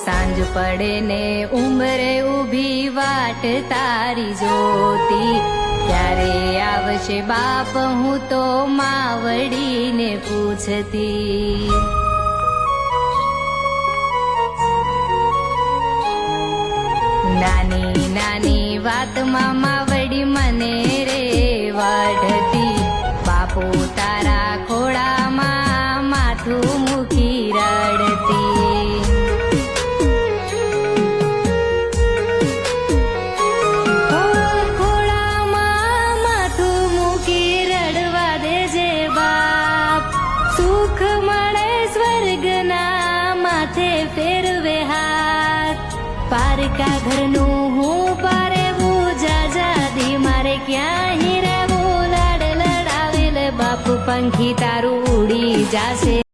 સાંજ પડે ને ઉંમરે ઊભી વાટ તારી જોતી, ક્યારે આવશે બાપ હું તો માવડીને પૂછતી. નાની નાની વાતમાં માવડી મને રે વઢતી, બાપુ તારા ખોળામાં માથું મૂકી રડતી. ખોળામાં માથું મૂકી રડવા દેજે બાપ, સુખ મળે સ્વર્ગના માથે ફેરવે હાથ. પારકા ઘરનું હું પારેવું જાજાદી, મારે ક્યાં હીરાવું લાડ લડાવેલ બાપુ પંખી તારું ઉડી જાશે.